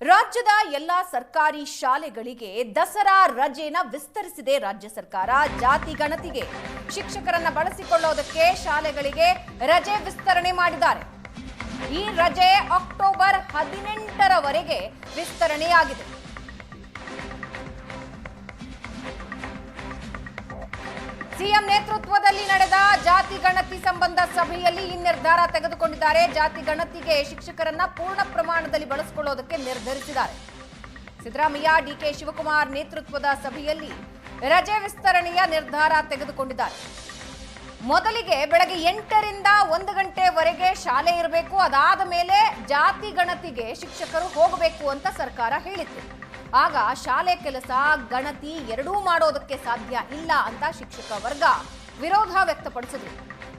ರಾಜ್ಯದ ಎಲ್ಲಾ ಸರ್ಕಾರಿ ಶಾಲೆಗಳಿಗೆ ದಸರಾ ರಜೆನ ವಿಸ್ತರಿಸಿದೆ ರಾಜ್ಯ ಸರ್ಕಾರ. ಜಾತಿ ಗಣತಿಗೆ ಶಿಕ್ಷಕರನ್ನ ಬಳಸಿಕೊಳ್ಳೋದಕ್ಕೆ ಶಾಲೆಗಳಿಗೆ ರಜೆ ವಿಸ್ತರಣೆ ಮಾಡಿದ್ದಾರೆ. ಈ ರಜೆ ಅಕ್ಟೋಬರ್ 18ರವರೆಗೆ ವಿಸ್ತರಣೆಯಾಗಿದೆ. ಸಿಎಂ ನೇತೃತ್ವದಲ್ಲಿ ನಡೆದ ಜಾತಿ ಗಣತಿ ಸಂಬಂಧ ಸಭೆಯಲ್ಲಿ ಈ ನಿರ್ಧಾರ ತೆಗೆದುಕೊಂಡಿದ್ದಾರೆ. ಜಾತಿ ಗಣತಿಗೆ ಶಿಕ್ಷಕರನ್ನ ಪೂರ್ಣ ಪ್ರಮಾಣದಲ್ಲಿ ಬಳಸಿಕೊಳ್ಳೋದಕ್ಕೆ ನಿರ್ಧರಿಸಿದ್ದಾರೆ. ಸಿದ್ದರಾಮಯ್ಯ, ಡಿಕೆ ಶಿವಕುಮಾರ್ ನೇತೃತ್ವದ ಸಭೆಯಲ್ಲಿ ರಜೆ ವಿಸ್ತರಣೆಯ ನಿರ್ಧಾರ ತೆಗೆದುಕೊಂಡಿದ್ದಾರೆ. ಮೊದಲಿಗೆ ಬೆಳಗ್ಗೆ 8ರಿಂದ 1 ಗಂಟೆವರೆಗೆ ಶಾಲೆ ಇರಬೇಕು. ಅದಾದ ಮೇಲೆ ಜಾತಿ ಗಣತಿಗೆ ಶಿಕ್ಷಕರು ಹೋಗಬೇಕು ಅಂತ ಸರ್ಕಾರ ಹೇಳಿತ್ತು. ಆಗ ಶಾಲೆ ಕೆಲಸ, ಗಣತಿ ಎರಡೂ ಮಾಡೋದಕ್ಕೆ ಸಾಧ್ಯ ಇಲ್ಲ ಅಂತ ಶಿಕ್ಷಕ ವರ್ಗ ವಿರೋಧ ವ್ಯಕ್ತಪಡಿಸಿದ್ರು.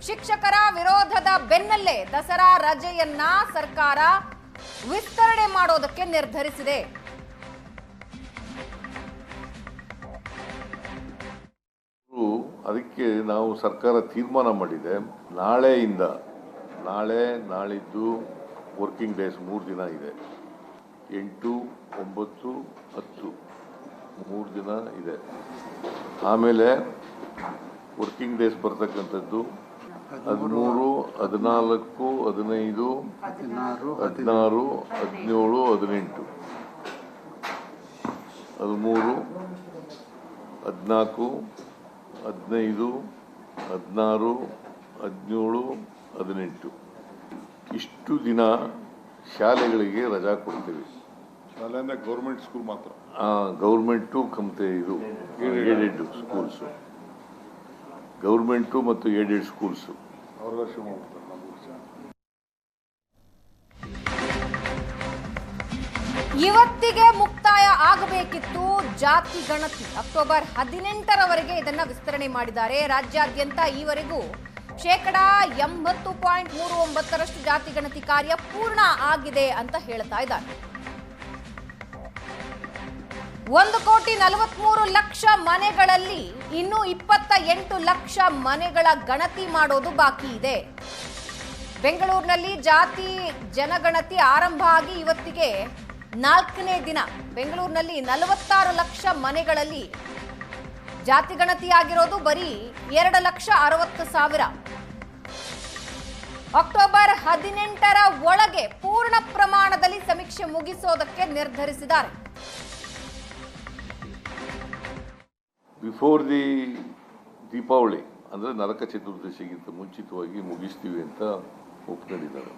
ಶಿಕ್ಷಕರ ವಿರೋಧದ ಬೆನ್ನಲ್ಲೇ ದಸರಾ ರಜೆಯನ್ನ ಸರ್ಕಾರ ವಿಸ್ತರಣೆ ಮಾಡೋದಕ್ಕೆ ನಿರ್ಧರಿಸಿದೆ. ಅದಕ್ಕೆ ನಾವು ಸರ್ಕಾರ ತೀರ್ಮಾನ ಮಾಡಿದೆ. ನಾಳೆಯಿಂದ ನಾಳಿದ್ದು ವರ್ಕಿಂಗ್ ಡೇಸ್ 3 ದಿನ ಇದೆ. 8, 9, 10 3 ದಿನ ಇದೆ. ಆಮೇಲೆ ವರ್ಕಿಂಗ್ ಡೇಸ್ ಬರ್ತಕ್ಕಂಥದ್ದು 13, 14, 15, 16, 17, 18, 13, 14, 15, 16, 17, 18 ಇಷ್ಟು ದಿನ ಶಾಲೆಗಳಿಗೆ ರಜಾ ಕೊಡ್ತೀವಿ. ಶಾಲೆ ಅಂದ್ರೆ ಗೌರ್ಮೆಂಟ್ ಸ್ಕೂಲ್ ಮಾತ್ರ. ಗೌರ್ಮೆಂಟು ಮತ್ತೆ ಇದು ಏಡೆಡ್ ಸ್ಕೂಲ್ಸು, ಗೌರ್ಮೆಂಟು ಮತ್ತು ಏಡೆಡ್ ಸ್ಕೂಲ್ಸು ಅವ್ರ ಶುರು ಮಾಡ್ತಾರೆ. ಇವತ್ತಿಗೆ ಮುಕ್ತಾಯ ಆಗಬೇಕಿತ್ತು ಜಾತಿ ಗಣತಿ. ಅಕ್ಟೋಬರ್ 18ರವರೆಗೆ ಇದನ್ನ ವಿಸ್ತರಣೆ ಮಾಡಿದ್ದಾರೆ. ರಾಜ್ಯಾದ್ಯಂತ ಈವರೆಗೂ 80.39% ಜಾತಿ ಗಣತಿ ಕಾರ್ಯ ಪೂರ್ಣ ಆಗಿದೆ ಅಂತ ಹೇಳ್ತಾ ಇದ್ದಾರೆ. 1,43,00,000 ಮನೆಗಳಲ್ಲಿ ಇನ್ನು 28 ಲಕ್ಷ ಮನೆಗಳ ಗಣತಿ ಮಾಡೋದು ಬಾಕಿ ಇದೆ. ಬೆಂಗಳೂರಿನಲ್ಲಿ ಜಾತಿ ಜನಗಣತಿ ಆರಂಭ ಆಗಿ ಇವತ್ತಿಗೆ 4ನೇ ದಿನ. ಬೆಂಗಳೂರಿನಲ್ಲಿ 46 ಲಕ್ಷ ಮನೆಗಳಲ್ಲಿ ಜಾತಿ ಗಣತಿ ಆಗಿರೋದು ಬರೀ 2,60,000. ಅಕ್ಟೋಬರ್ 18ರ ಒಳಗೆ ಪೂರ್ಣ ಪ್ರಮಾಣದಲ್ಲಿ ಸಮೀಕ್ಷೆ ಮುಗಿಸೋದಕ್ಕೆ ನಿರ್ಧರಿಸಿದ್ದಾರೆ. ಬಿಫೋರ್ ದಿ ದೀಪಾವಳಿ ಅಂದರೆ ನರಕ ಚತುರ್ದಶಿಗಿಂತ ಮುಂಚಿತವಾಗಿ ಮುಗಿಸ್ತೀವಿ ಅಂತ ಒಪ್ಕೊಂಡಿದ್ದಾರೆ.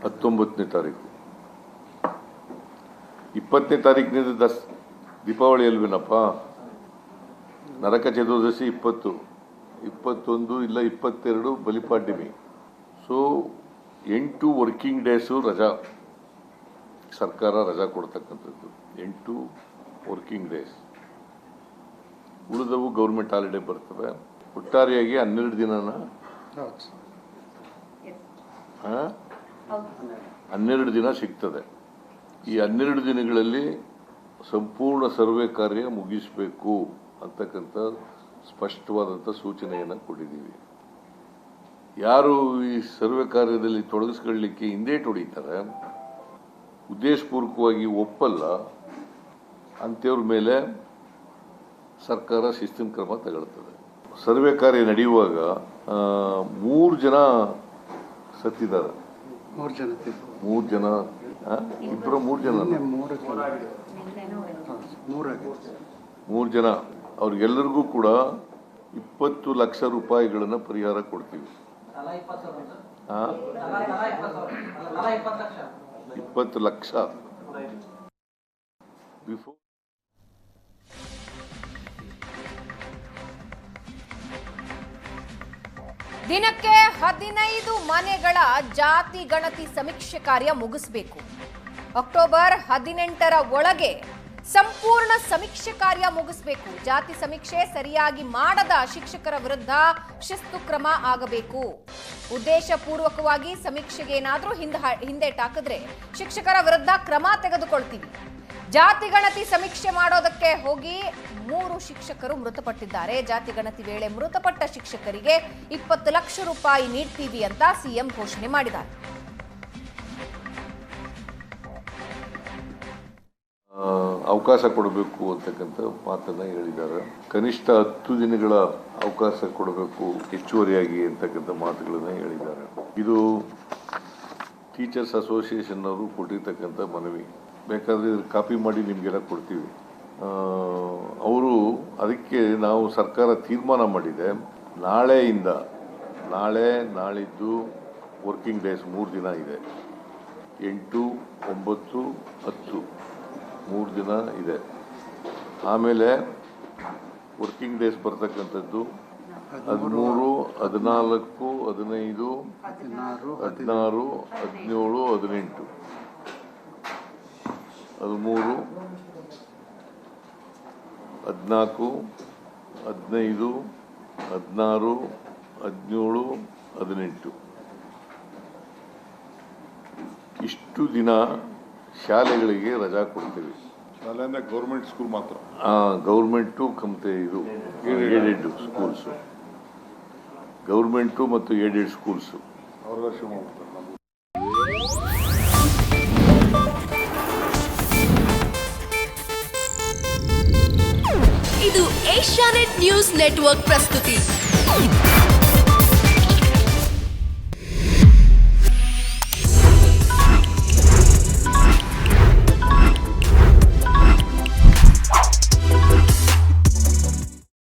19ನೇ ತಾರೀಕು, 20ನೇ ತಾರೀಕಿನಿಂದ ದೀಪಾವಳಿ ಅಲ್ವೇನಪ್ಪ. ನರಕ ಚತುರ್ದಶಿ 20, 21 ಇಲ್ಲ 22 ಬಲಿಪಾಡ್ಯಮಿ. ಸೊ 8 ವರ್ಕಿಂಗ್ ಡೇಸು ರಜಾ, ಸರ್ಕಾರ ರಜಾ ಕೊಡ್ತಕ್ಕಂಥದ್ದು. 8 ವರ್ಕಿಂಗ್ ಡೇಸ್. ಉಳಿದವು ಗೌರ್ಮೆಂಟ್ ಹಾಲಿಡೇ ಬರ್ತವೆ. ಒಟ್ಟಾರೆಯಾಗಿ 12 ದಿನನ 12 ದಿನ ಸಿಗ್ತದೆ. ಈ 12 ದಿನಗಳಲ್ಲಿ ಸಂಪೂರ್ಣ ಸರ್ವೆ ಕಾರ್ಯ ಮುಗಿಸಬೇಕು ಅಂತಕ್ಕಂಥ ಸ್ಪಷ್ಟವಾದಂಥ ಸೂಚನೆಯನ್ನು ಕೊಟ್ಟಿದ್ದೀವಿ. ಯಾರು ಈ ಸರ್ವೆ ಕಾರ್ಯದಲ್ಲಿ ತೊಡಗಿಸ್ಕೊಳ್ಳಿಕ್ಕೆ ಹಿಂದೇಟು ಹೊಡಿತಾರೆ, ಉದ್ದೇಶಪೂರ್ವಕವಾಗಿ ಒಪ್ಪಲ್ಲ ಅಂಥವ್ರ ಮೇಲೆ ಸರ್ಕಾರ ಶಿಸ್ತಿನ ಕ್ರಮ ತಗೊಳ್ತದೆ. ಸರ್ವೆ ಕಾರ್ಯ ನಡೆಯುವಾಗ 3 ಜನ ಸತ್ತಿದ್ದಾರೆ. 3 ಜನ, 3 ಜನ ಅವ್ರಿಗೆಲ್ಲರಿಗೂ ಕೂಡ 20 ಲಕ್ಷ ರೂಪಾಯಿಗಳನ್ನ ಪರಿಹಾರ ಕೊಡ್ತೀವಿ. 20 ಲಕ್ಷ. ಬಿಫೋರ್ ದಿನಕ್ಕೆ 15 ಮನೆಗಳ ಜಾತಿ ಗಣತಿ ಸಮೀಕ್ಷೆ ಕಾರ್ಯ ಮುಗಿಸಬೇಕು. ಅಕ್ಟೋಬರ್ 18ರ ಒಳಗೆ ಸಂಪೂರ್ಣ ಸಮೀಕ್ಷೆ ಕಾರ್ಯ ಮುಗಿಸಬೇಕು. ಜಾತಿ ಸಮೀಕ್ಷೆ ಸರಿಯಾಗಿ ಮಾಡದ ಶಿಕ್ಷಕರ ವಿರುದ್ಧ ಶಿಸ್ತು ಕ್ರಮ ಆಗಬೇಕು. ಉದ್ದೇಶಪೂರ್ವಕವಾಗಿ ಸಮೀಕ್ಷೆಗೆ ಏನಾದರೂ ಹಿಂದೇಟಾಕಿದ್ರೆ ಶಿಕ್ಷಕರ ವಿರುದ್ಧ ಕ್ರಮ ತೆಗೆದುಕೊಳ್ತೀವಿ. ಜಾತಿ ಗಣತಿ ಸಮೀಕ್ಷೆ ಮಾಡೋದಕ್ಕೆ ಹೋಗಿ 3 ಶಿಕ್ಷಕರು ಮೃತಪಟ್ಟಿದ್ದಾರೆ. ಜಾತಿ ಗಣತಿ ವೇಳೆ ಮೃತಪಟ್ಟ ಶಿಕ್ಷಕರಿಗೆ 20 ಲಕ್ಷ ರೂಪಾಯಿ ನೀಡ್ತೀವಿ ಅಂತ ಸಿಎಂ ಘೋಷಣೆ ಮಾಡಿದ್ದಾರೆ. ಅವಕಾಶ ಕೊಡಬೇಕು ಅಂತಕ್ಕಂಥ ಮಾತನ್ನು ಹೇಳಿದ್ದಾರೆ. ಕನಿಷ್ಠ 10 ದಿನಗಳ ಅವಕಾಶ ಕೊಡಬೇಕು ಹೆಚ್ಚುವರಿಯಾಗಿ ಅಂತಕ್ಕಂಥ ಮಾತುಗಳನ್ನು ಹೇಳಿದ್ದಾರೆ. ಇದು ಟೀಚರ್ಸ್ ಅಸೋಸಿಯೇಷನ್ ಅವರು ಕೊಟ್ಟಿರ್ತಕ್ಕಂಥ ಮನವಿ. ಬೇಕಾದರೆ ಕಾಪಿ ಮಾಡಿ ನಿಮಗೆಲ್ಲ ಕೊಡ್ತೀವಿ. ಅವರು ಅದಕ್ಕೆ ನಾವು ಸರ್ಕಾರ ತೀರ್ಮಾನ ಮಾಡಿದೆ, ನಾಳಿದ್ದು ವರ್ಕಿಂಗ್ ಡೇಸ್ 3 ದಿನ ಇದೆ. 8, 9, 10 3 ದಿನ ಇದೆ. ಆಮೇಲೆ ವರ್ಕಿಂಗ್ ಡೇಸ್ ಬರ್ತಕ್ಕಂಥದ್ದು 13, 14, 15, 16, 17, 18, 13, 14, 15, 16, 17, 18 ಇಷ್ಟು ದಿನ ಶಾಲೆಗಳಿಗೆ ರಜಾ ಕೊಡ್ತೀವಿ. ಶಾಲೆ ಅಂದ್ರೆ ಗೌರ್ಮೆಂಟ್ ಸ್ಕೂಲ್ ಮಾತ್ರ. ಗೌರ್ಮೆಂಟು ಕಂತೆ ಇದು ಏಡೆಡ್ ಸ್ಕೂಲ್ಸು, ಗೌರ್ಮೆಂಟು ಮತ್ತು ಏಡೆಡ್ ಸ್ಕೂಲ್ಸು ಅವ್ರಿಗೆ ಶುರು ಮಾಡ್ತಾರೆ. ಇದು ಏಷ್ಯಾನೆಟ್ ನ್ಯೂಸ್ ನೆಟ್ವರ್ಕ್ ಪ್ರಸ್ತುತಿ.